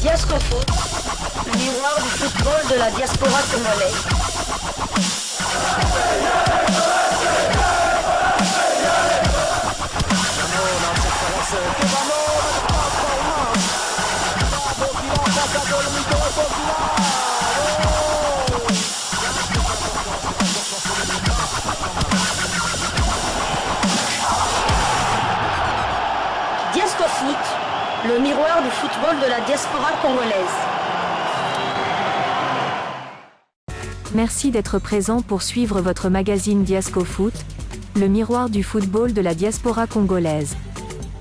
Diasco Foot, le miroir du football de la diaspora congolaise. Diasco Foot, le miroir du football de la diaspora congolaise. Merci d'être présent pour suivre votre magazine Diasco Foot, le miroir du football de la diaspora congolaise.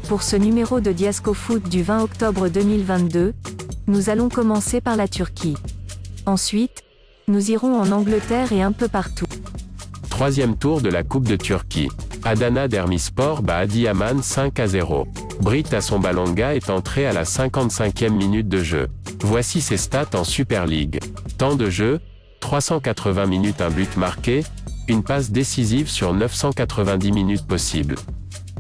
Pour ce numéro de Diasco Foot du 20 octobre 2022, nous allons commencer par la Turquie. Ensuite, nous irons en Angleterre et un peu partout. Troisième tour de la Coupe de Turquie. Adana Demirspor bat Adıyaman 5-0. Brit Asombalonga est entré à la 55e minute de jeu. Voici ses stats en Super League. Temps de jeu, 380 minutes, un but marqué, une passe décisive sur 990 minutes possibles.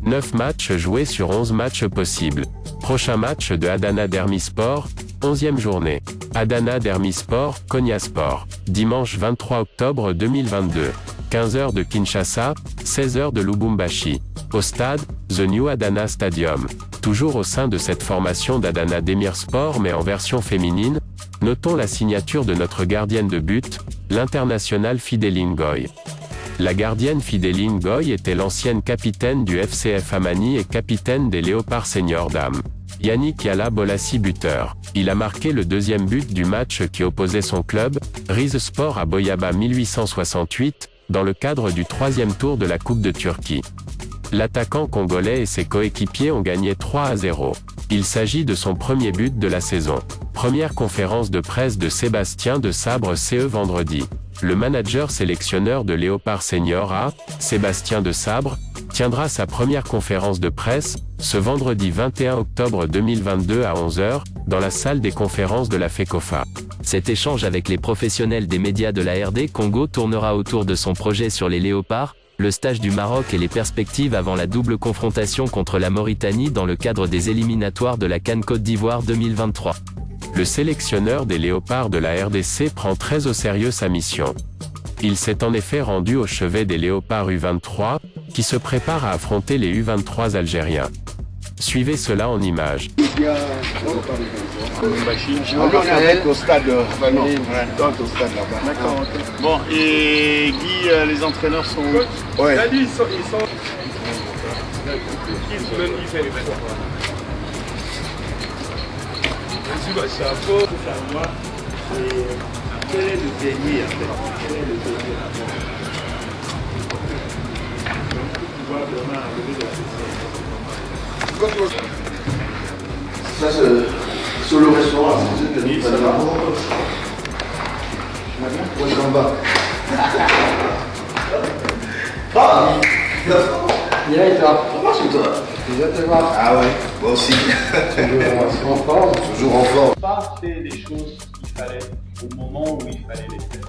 9 matchs joués sur 11 matchs possibles. Prochain match de Adana Demirspor, 11e journée. Adana Demirspor, Konyaspor. Dimanche 23 octobre 2022. 15h de Kinshasa, 16h de Lubumbashi. Au stade, The New Adana Stadium. Toujours au sein de cette formation d'Adana Demirspor mais en version féminine, notons la signature de notre gardienne de but, l'internationale Fideline Goy. La gardienne Fideline Goy était l'ancienne capitaine du FCF Amani et capitaine des Léopards Senior Dames. Yannick Yala Bolassi buteur. Il a marqué le deuxième but du match qui opposait son club, Rizespor à Boyaba 1868, dans le cadre du troisième tour de la Coupe de Turquie. L'attaquant congolais et ses coéquipiers ont gagné 3-0. Il s'agit de son premier but de la saison. Première conférence de presse de Sébastien de Sabre CE vendredi. Le manager sélectionneur de Léopard Senior A, Sébastien de Sabre, tiendra sa première conférence de presse, ce vendredi 21 octobre 2022 à 11h, dans la salle des conférences de la FECOFA. Cet échange avec les professionnels des médias de la RD Congo tournera autour de son projet sur les léopards, le stage du Maroc et les perspectives avant la double confrontation contre la Mauritanie dans le cadre des éliminatoires de la CAN Côte d'Ivoire 2023. Le sélectionneur des léopards de la RDC prend très au sérieux sa mission. Il s'est en effet rendu au chevet des léopards U23, qui se préparent à affronter les U23 algériens. Suivez cela en images. On est au stade là-bas. D'accord, ok. Bon, et Guy, les entraîneurs sont où? Ouais. Ils sont... Il fait les mêmes. C'est un peu pour savoir quel est le dernier en fait. Quel est le dernier pour pouvoir vraiment arriver à Ça, c'est sur le restaurant. C'est venu ça va. Moi, je suis en bas. Ah, bien et toi? Comment c'est toi? Déjà te voir. Ah ouais, moi aussi. Toujours en forme. Toujours en forme. Pas fait les choses qu'il fallait au moment où il fallait les faire.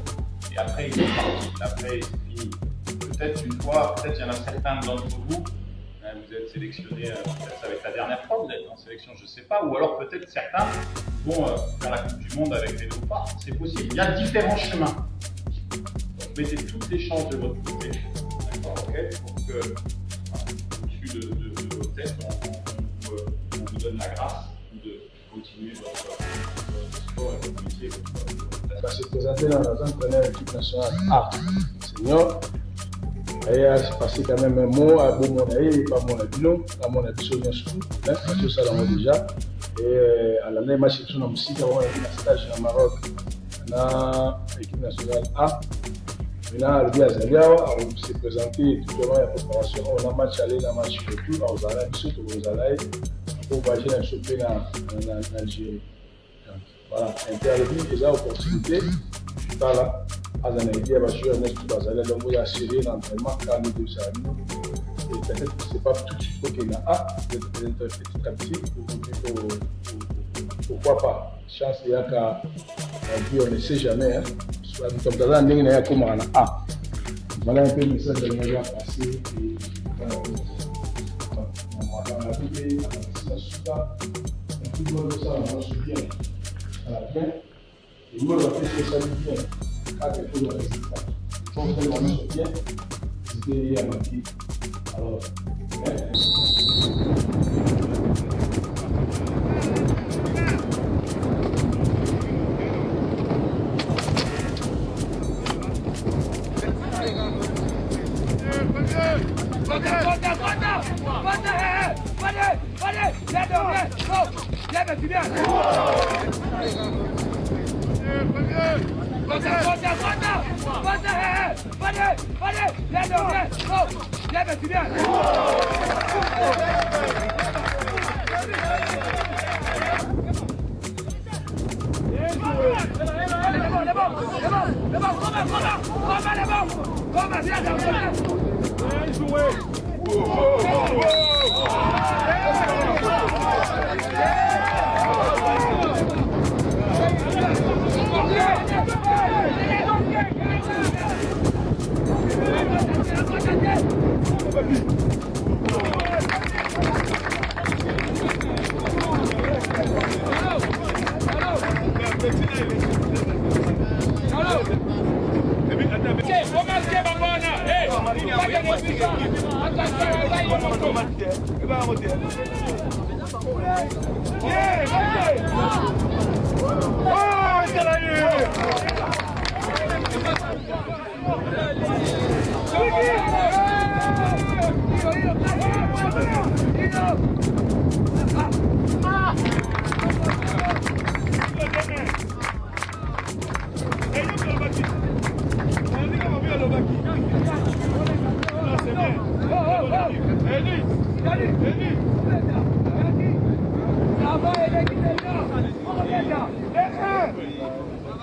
Et après, ils sont partis. Après, c'est fini. Peut-être une fois, peut-être il y en a certains d'entre vous, vous êtes sélectionnés, peut-être ça va être la dernière fois, vous êtes en sélection, je ne sais pas, ou alors peut-être certains vont faire la Coupe du Monde avec les léopards, c'est possible. Il y a différents chemins. Donc mettez toutes les chances de votre côté, d'accord, ok, pour que, au-dessus de vos têtes, on vous donne la grâce de continuer votre sport et votre métier. Ça va se présenter dans un entraîneur de l'équipe nationale A, senior. Et c'est passé quand même un mot à bon mon avis, pas mon avis, non, à mon avis, sur parce que ça l'a déjà. Et à l'année, ma section dans musique, on a fait un stage au Maroc, dans l'équipe nationale A. Maintenant, le gars Zalia, on s'est présenté tout au long de la préparation. On a match aller, on a match retour, on a surtout aux Alaïs, pour voyager dans le championnat en Algérie. Voilà, interview, ils ont l'opportunité, je parle là. Azanaïdi a basé un esprit basal, donc vous assurez l'entraînement quand nous deux saluons. Et peut-être que ce n'est pas tout de suite qu'il y a peut-être petit à petit, pourquoi pas. Chance il y a qu'à dire, on ne sait jamais. Comme dans un ligne, il y a comme on a. Voilà un peu le message de l'année passée. On va dans la vie, on va dans la football, ça, on va se bien. ça va bien. Et moi, je vais faire ça bien. Pas quelque chose de résultat. Quand vous allez vraiment bien, vous allez à ma vie. Alors,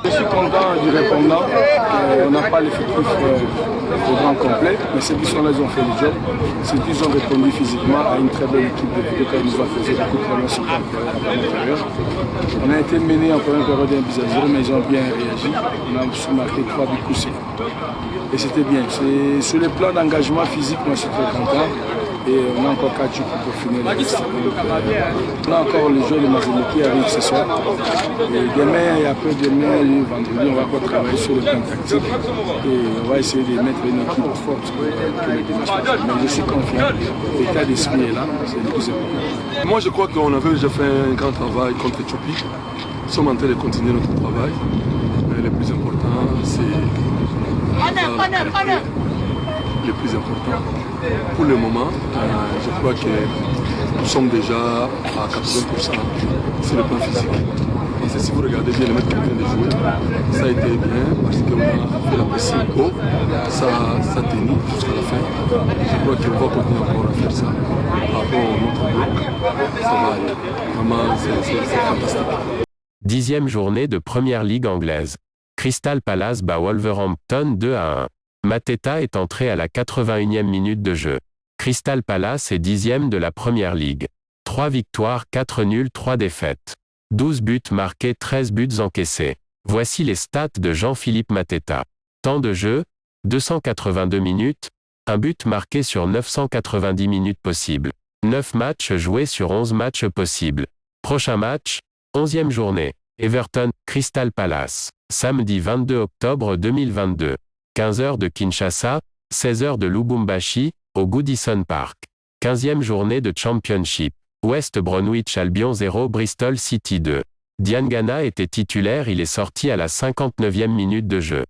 je suis content du répondant. On n'a pas l'effectif au grand complet, mais ceux qui sont là, ils ont fait le job. Ceux qui ont répondu physiquement à une très belle équipe de Vidéo nous a fait beaucoup de problèmes sur l'intérieur. On a été mené en première période 1-0, mais ils ont bien réagi. On a marqué 3 buts poussés. Et c'était bien. Sur le plan d'engagement physique, moi je suis très content. Et on a encore 4 jours pour finir la liste. On a encore les joueurs de Mazembe qui arrivent ce soir. Et demain et après-demain, vendredi, on va encore travailler sur le plan tactique. Et on va essayer de mettre une équipe forte pour les dimanches. Mais je suis confiant. L'état d'esprit est là, c'est le plus important. Moi je crois qu'on avait déjà fait un grand travail contre Éthiopie. Nous sommes en train de continuer notre travail. Mais le plus important, c'est le plus important. Pour le moment, je crois que nous sommes déjà à 80% sur le plan physique. Parce que si vous regardez bien les mecs qui viennent de jouer, ça a été bien parce qu'on a fait la pression haut, ça a tenu jusqu'à la fin. Je crois qu'on va continuer encore à faire ça. Par rapport à notre bloc, ça va aller. Vraiment, c'est fantastique. 10e journée de Première Ligue anglaise. Crystal Palace bat Wolverhampton 2-1. Mateta est entré à la 81e minute de jeu. Crystal Palace est 10e de la Première Ligue. 3 victoires, 4 nuls, 3 défaites. 12 buts marqués, 13 buts encaissés. Voici les stats de Jean-Philippe Mateta. Temps de jeu, 282 minutes, un but marqué sur 990 minutes possibles. 9 matchs joués sur 11 matchs possibles. Prochain match, 11e journée. Everton, Crystal Palace. Samedi 22 octobre 2022. 15h de Kinshasa, 16h de Lubumbashi, au Goodison Park. 15e journée de Championship. West Bromwich Albion 0 Bristol City 2. Diangana était titulaire, il est sorti à la 59e minute de jeu.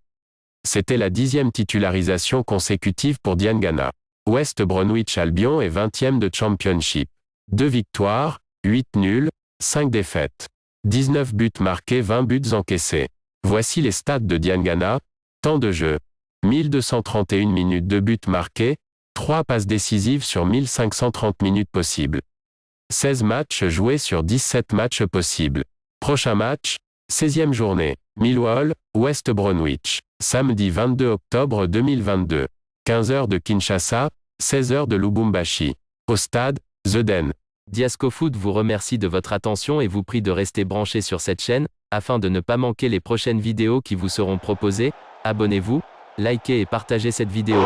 C'était la 10e titularisation consécutive pour Diangana. West Bromwich Albion est 20e de Championship. 2 victoires, 8 nuls, 5 défaites. 19 buts marqués, 20 buts encaissés. Voici les stats de Diangana. Temps de jeu. 1231 minutes de buts marqués, 3 passes décisives sur 1530 minutes possibles. 16 matchs joués sur 17 matchs possibles. Prochain match, 16e journée. Millwall, West Bromwich. Samedi 22 octobre 2022. 15h de Kinshasa, 16h de Lubumbashi. Au stade, The Den. Diasco Foot vous remercie de votre attention et vous prie de rester branché sur cette chaîne, afin de ne pas manquer les prochaines vidéos qui vous seront proposées. Abonnez-vous, likez et partagez cette vidéo.